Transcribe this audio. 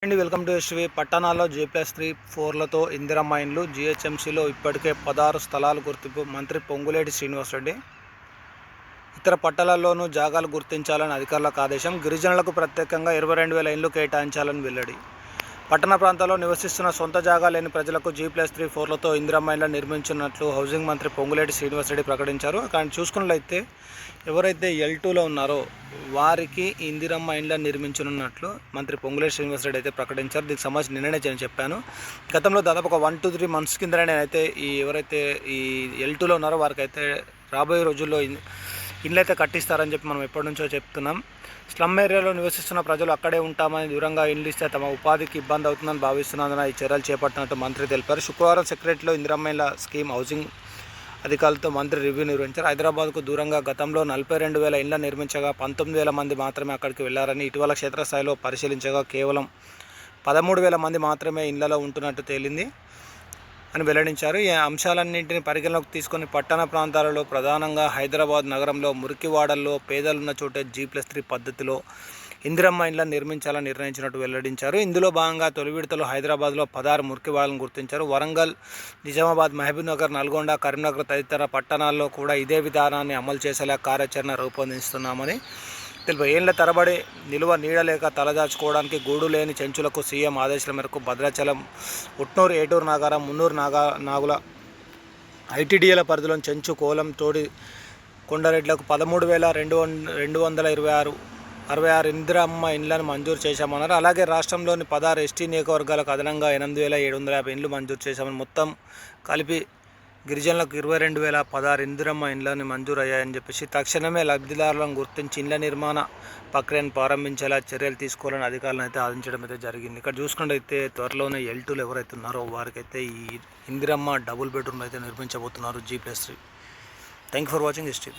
అండి welcome to SV. పట్టణాల్లో G+3 4లతో Indiramma ఇండ్లు GHMCలో ఇప్పటికే 16 స్థలాలు గుర్తింపు. మంత్రి పొంగులేటి శ్రీనివాసరెడ్డి. ఇతర పట్టణాల్లోనూ జాగాలు గుర్తించాలని అధికారులకు ఆదేశం. గిరిజనులకు ప్రత్యేకంగా 22,000 ఇండ్లు కేటాయించాలని వెల్లడి. పట్టణ ప్రాంతాల్లో నివసిస్తున్న సొంత జాగా లేని ప్రజలకు G+3 4లతో ఇందిరమ్మ ఇండ్లు నిర్మించినట్లు హౌసింగ్ మంత్రి పొంగులేటి శ్రీనివాసరెడ్డి ప్రకటించారు. కానీ చూసుకున్నట్లయితే ఎవరైతే L2లో ఉన్నారో వారికి ఇందిరమ్మ ఇండ్ల నిర్మించనున్నట్లు మంత్రి పొంగులేటి శ్రీనివాసరెడ్డి అయితే ప్రకటించారు. దీనికి సంబంధించి నిన్ననే నేను చెప్పాను. గతంలో దాదాపు ఒక 1 to 3 months కిందనే నేనైతే ఎవరైతే ఈ L2లో ఉన్నారో వారికి అయితే రాబోయే రోజుల్లో ఇండ్లు అయితే కట్టిస్తారని చెప్పి మనం ఎప్పటి నుంచో చెప్తున్నాం. స్లమ్ ఏరియాలో నివసిస్తున్న ప్రజలు అక్కడే ఉంటామని దూరంగా ఇండ్లు ఇస్తే తమ ఉపాధికి ఇబ్బంది అవుతుందని భావిస్తున్నందున ఈ చర్యలు చేపట్టినట్టు మంత్రి తెలిపారు. శుక్రవారం సెక్రటరీలో ఇందిరమ్మ ఇండ్ల స్కీమ్ హౌసింగ్ అధికారులతో మంత్రి రివ్యూ నిర్వహించారు. హైదరాబాద్కు దూరంగా గతంలో 42,000 ఇండ్ల నిర్మించగా 19,000 మంది మాత్రమే అక్కడికి వెళ్లారని, ఇటీవల క్షేత్రస్థాయిలో పరిశీలించగా కేవలం 13,000 మంది మాత్రమే ఇండ్లలో ఉంటున్నట్టు తేలింది అని వెల్లడించారు. ఈ అంశాలన్నింటినీ పరిగణలోకి తీసుకొని పట్టణ ప్రాంతాలలో ప్రధానంగా హైదరాబాద్ నగరంలో మురికివాడల్లో పేదలున్న చోటే G+3 పద్ధతిలో ఇందిరమ్మ ఇండ్లను నిర్మించాలని నిర్ణయించినట్టు వెల్లడించారు. ఇందులో భాగంగా తొలి విడతలో హైదరాబాద్లో 16 మురికివాడలను గుర్తించారు. వరంగల్, నిజామాబాద్, మహబూబ్నగర్, నల్గొండ, కరీంనగర్ తదితర పట్టణాల్లో కూడా ఇదే విధానాన్ని అమలు చేసేలా కార్యాచరణ రూపొందిస్తున్నామని తెలిపారు. ఏళ్ల తరబడి నిలువ నీడలేక తలదాచుకోవడానికి గూడు లేని చెంచులకు సీఎం ఆదేశాల మేరకు భద్రాచలం, ఉట్నూరు, ఏటూరు నాగారం, మున్నూరు నాగుల ఐటీడీఏల పరిధిలోని చెంచు, కోలం, తోడి కొండరెడ్లకు 13,266 ఇందిరమ్మ ఇండ్లను మంజూరు చేశామన్నారు. అలాగే రాష్ట్రంలోని 16 ఎస్టీ నియోజకవర్గాలకు అదనంగా 8,750 ఇండ్లు మంజూరు చేశామని, మొత్తం కలిపి గిరిజనులకు 22,016 ఇందిరమ్మ ఇండ్లను మంజూరు అయ్యాయని చెప్పేసి తక్షణమే లబ్ధిదారులను గుర్తించి ఇండ్ల నిర్మాణ ప్రక్రియను ప్రారంభించేలా చర్యలు తీసుకోవాలని అధికారులను అయితే ఆదేశించడం అయితే జరిగింది. ఇక్కడ చూసుకుంటే త్వరలోనే L2లో ఎవరైతే ఉన్నారో వారికైతే ఈ ఇందిరమ్మ డబుల్ బెడ్రూమ్ అయితే నిర్మించబోతున్నారు G+3. Thank you for watching STV.